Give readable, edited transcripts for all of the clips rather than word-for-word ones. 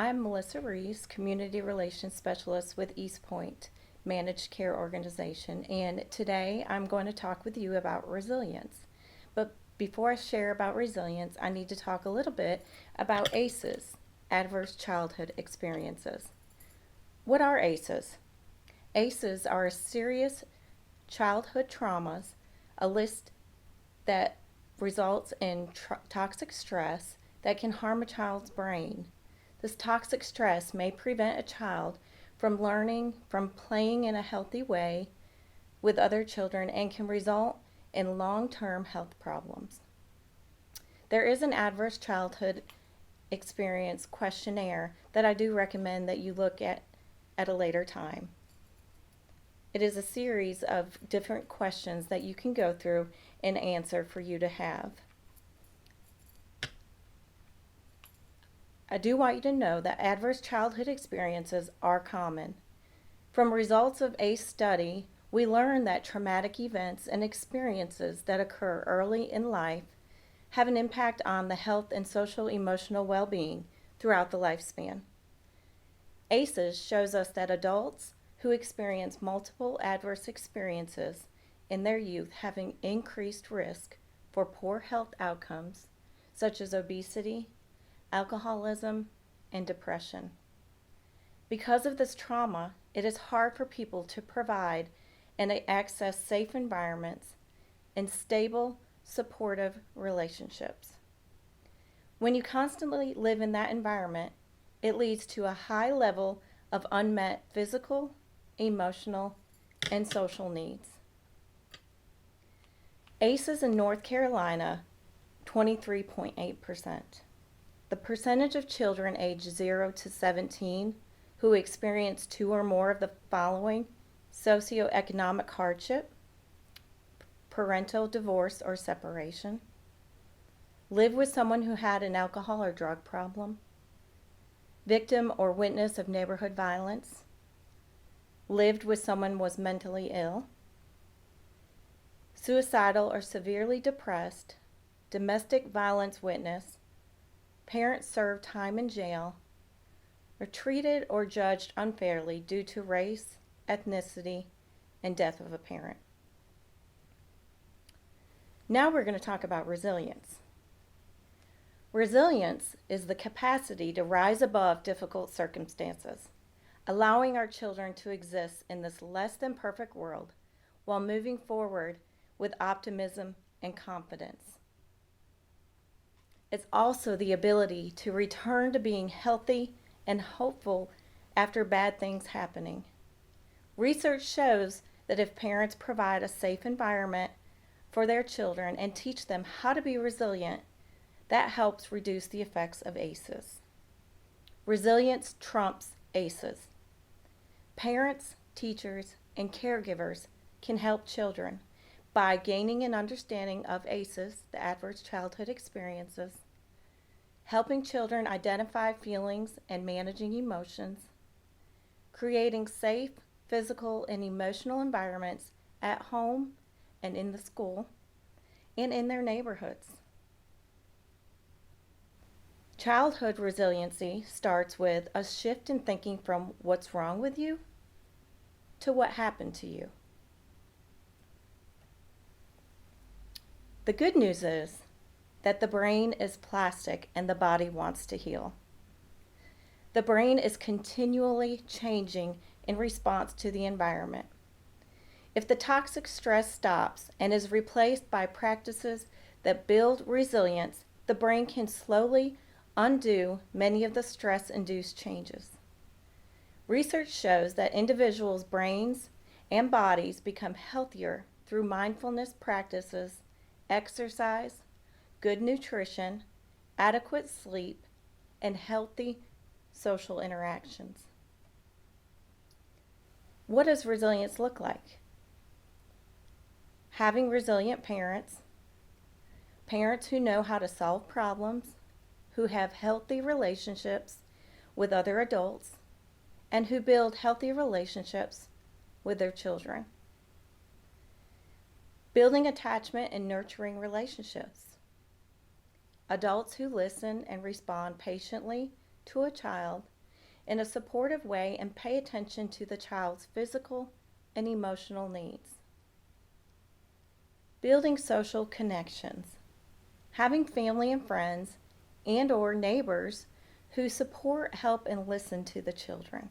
I'm Melissa Reese, Community Relations Specialist with East Point Managed Care Organization, and today I'm going to talk with you about resilience. But before I share about resilience, I need to talk a little bit about ACEs, Adverse Childhood Experiences. What are ACEs? ACEs are serious childhood traumas, a list that results in toxic stress that can harm a child's brain. This toxic stress may prevent a child from learning, from playing in a healthy way with other children, and can result in long-term health problems. There is an adverse childhood experience questionnaire that I do recommend that you look at a later time. It is a series of different questions that you can go through and answer for you to have. I do want you to know that adverse childhood experiences are common. From results of a study, we learned that traumatic events and experiences that occur early in life have an impact on the health and social emotional well-being throughout the lifespan. ACEs shows us that adults who experience multiple adverse experiences in their youth have an increased risk for poor health outcomes such as obesity, alcoholism, and depression. Because of this trauma, it is hard for people to provide and access safe environments and stable, supportive relationships. When you constantly live in that environment, it leads to a high level of unmet physical, emotional, and social needs. ACEs in North Carolina, 23.8%. The percentage of children aged 0 to 17 who experience two or more of the following: socioeconomic hardship, parental divorce or separation, live with someone who had an alcohol or drug problem, victim or witness of neighborhood violence, lived with someone was mentally ill, suicidal or severely depressed, domestic violence witness, parents served time in jail, or treated or judged unfairly due to race, ethnicity, and death of a parent. Now we're going to talk about resilience. Resilience is the capacity to rise above difficult circumstances, allowing our children to exist in this less than perfect world while moving forward with optimism and confidence. It's also the ability to return to being healthy and hopeful after bad things happening. Research shows that if parents provide a safe environment for their children and teach them how to be resilient, that helps reduce the effects of ACEs. Resilience trumps ACEs. Parents, teachers, and caregivers can help children by gaining an understanding of ACEs, the adverse childhood experiences, helping children identify feelings and managing emotions, creating safe physical and emotional environments at home and in the school and in their neighborhoods. Childhood resiliency starts with a shift in thinking from what's wrong with you to what happened to you. The good news is that the brain is plastic and the body wants to heal. The brain is continually changing in response to the environment. If the toxic stress stops and is replaced by practices that build resilience, the brain can slowly undo many of the stress-induced changes. Research shows that individuals' brains and bodies become healthier through mindfulness practices, exercise, good nutrition, adequate sleep, and healthy social interactions. What does resilience look like? Having resilient parents, parents who know how to solve problems, who have healthy relationships with other adults, and who build healthy relationships with their children. Building attachment and nurturing relationships. Adults who listen and respond patiently to a child in a supportive way and pay attention to the child's physical and emotional needs. Building social connections. Having family and friends and/or neighbors who support, help, and listen to the children.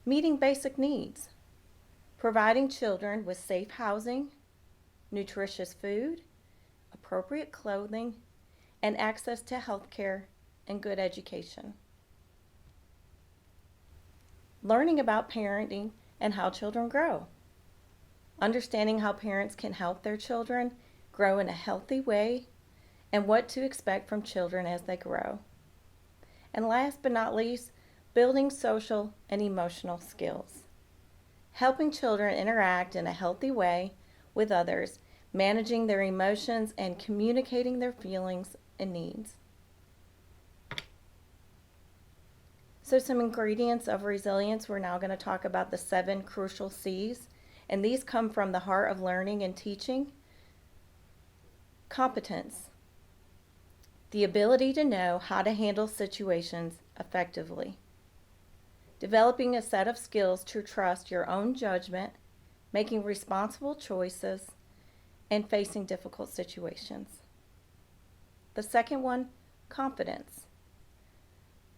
Meeting basic needs. Providing children with safe housing, nutritious food, appropriate clothing, and access to health care and good education. Learning about parenting and how children grow. Understanding how parents can help their children grow in a healthy way and what to expect from children as they grow. And last but not least, building social and emotional skills. Helping children interact in a healthy way with others, managing their emotions and communicating their feelings and needs. So some ingredients of resilience, we're now going to talk about the 7 crucial C's, and these come from the heart of learning and teaching. Competence, the ability to know how to handle situations effectively. Developing a set of skills to trust your own judgment, making responsible choices, and facing difficult situations. The second one, confidence.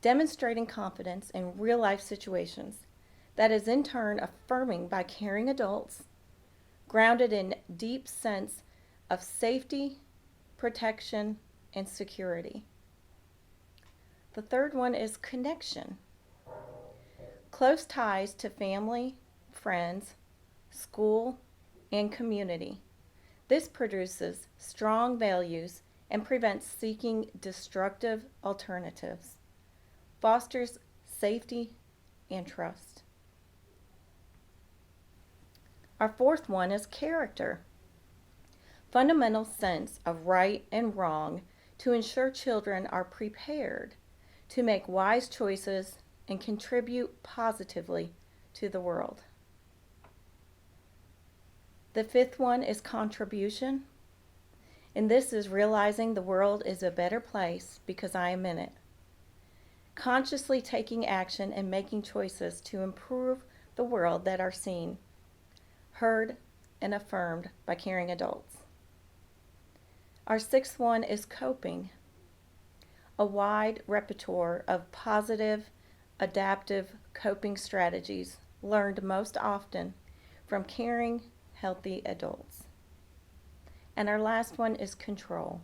Demonstrating confidence in real-life situations that is in turn affirming by caring adults, grounded in deep sense of safety, protection, and security. The third one is connection. Close ties to family, friends, school, and community. This produces strong values and prevents seeking destructive alternatives. Fosters safety and trust. Our fourth one is character. Fundamental sense of right and wrong to ensure children are prepared to make wise choices and contribute positively to the world. The fifth one is contribution, and this is realizing the world is a better place because I am in it. Consciously taking action and making choices to improve the world that are seen, heard, and affirmed by caring adults. Our sixth one is coping, a wide repertoire of positive, adaptive coping strategies learned most often from caring, healthy adults. And our last one is control,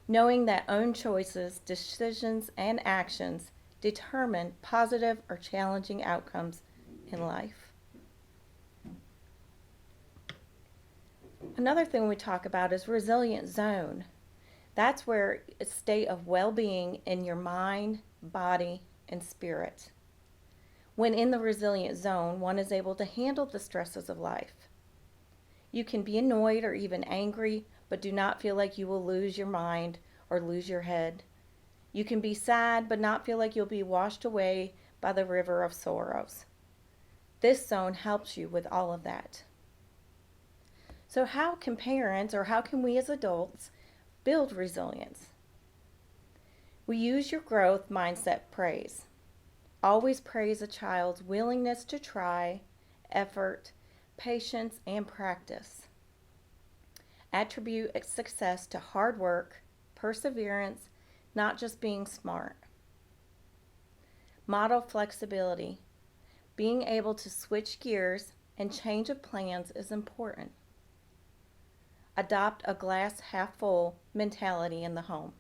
knowing that own choices, decisions, and actions determine positive or challenging outcomes in life. Another thing we talk about is resilient zone. That's where a state of well-being in your mind, body, and spirit. When in the resilient zone, one is able to handle the stresses of life. You can be annoyed or even angry, but do not feel like you will lose your mind or lose your head. You can be sad, but not feel like you'll be washed away by the river of sorrows. This zone helps you with all of that. So how can parents, or how can we as adults, build resilience? We use your growth mindset praise. Always praise a child's willingness to try, effort, patience, and practice. Attribute success to hard work, perseverance, not just being smart. Model flexibility. Being able to switch gears and change of plans is important. Adopt a glass half full mentality in the home.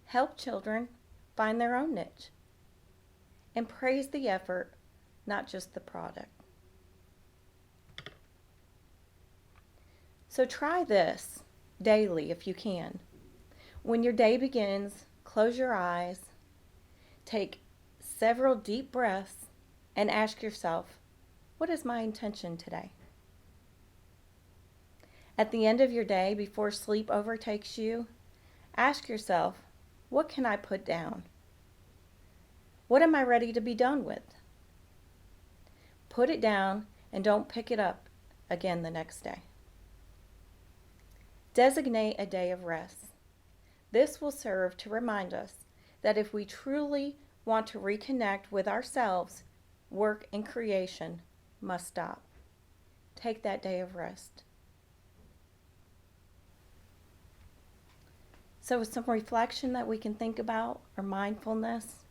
Help children find their own niche. And praise the effort, not just the product. So try this daily if you can. When your day begins, close your eyes, take several deep breaths, and ask yourself, what is my intention today? At the end of your day, before sleep overtakes you, ask yourself, what can I put down? What am I ready to be done with? Put it down and don't pick it up again the next day. Designate a day of rest. This will serve to remind us that if we truly want to reconnect with ourselves, work and creation must stop. Take that day of rest. So some reflection that we can think about, or mindfulness,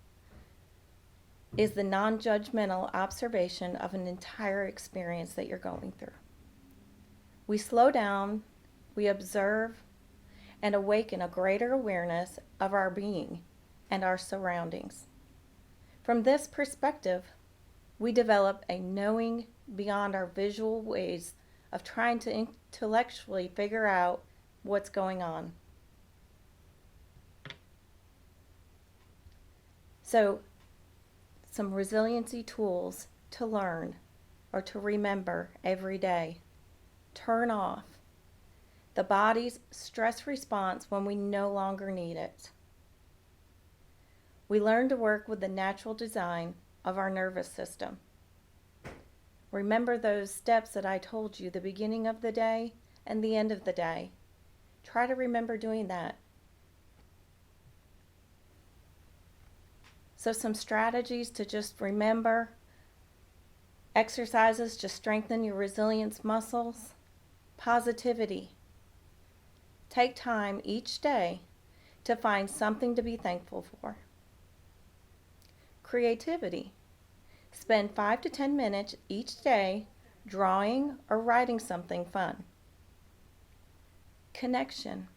is the non-judgmental observation of an entire experience that you're going through. We slow down, we observe, and awaken a greater awareness of our being and our surroundings. From this perspective, we develop a knowing beyond our visual ways of trying to intellectually figure out what's going on. So, some resiliency tools to learn or to remember every day. Turn off the body's stress response when we no longer need it. We learn to work with the natural design of our nervous system. Remember those steps that I told you, the beginning of the day and the end of the day. Try to remember doing that. So some strategies to just remember: exercises to strengthen your resilience muscles. Positivity. Take time each day to find something to be thankful for. Creativity. Spend 5 to 10 minutes each day drawing or writing something fun. Connection.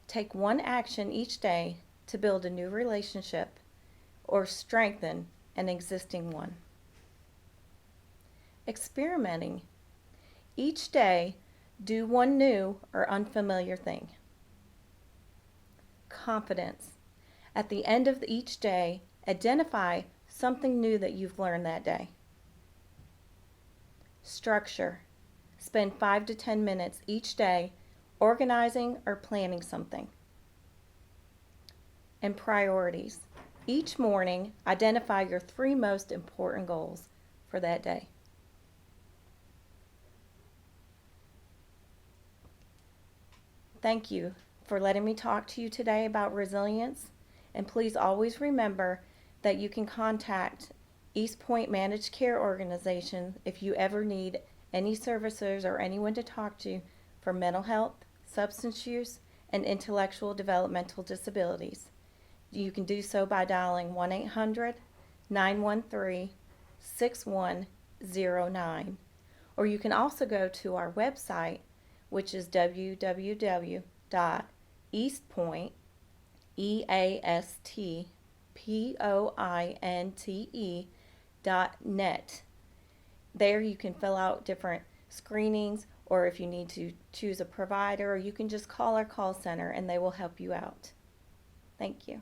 Take one action each day to build a new relationship or strengthen an existing one. Experimenting. Each day, do one new or unfamiliar thing. Confidence. At the end of each day, identify something new that you've learned that day. Structure. Spend 5 to 10 minutes each day organizing or planning something. And priorities. Each morning, identify your 3 most important goals for that day. Thank you for letting me talk to you today about resilience, and please always remember that you can contact East Point Managed Care Organization if you ever need any services or anyone to talk to for mental health, substance use, and intellectual developmental disabilities. You can do so by dialing 1-800-913-6109, or you can also go to our website, which is www.eastpointe.net. There you can fill out different screenings, or if you need to choose a provider, or you can just call our call center and they will help you out. Thank you.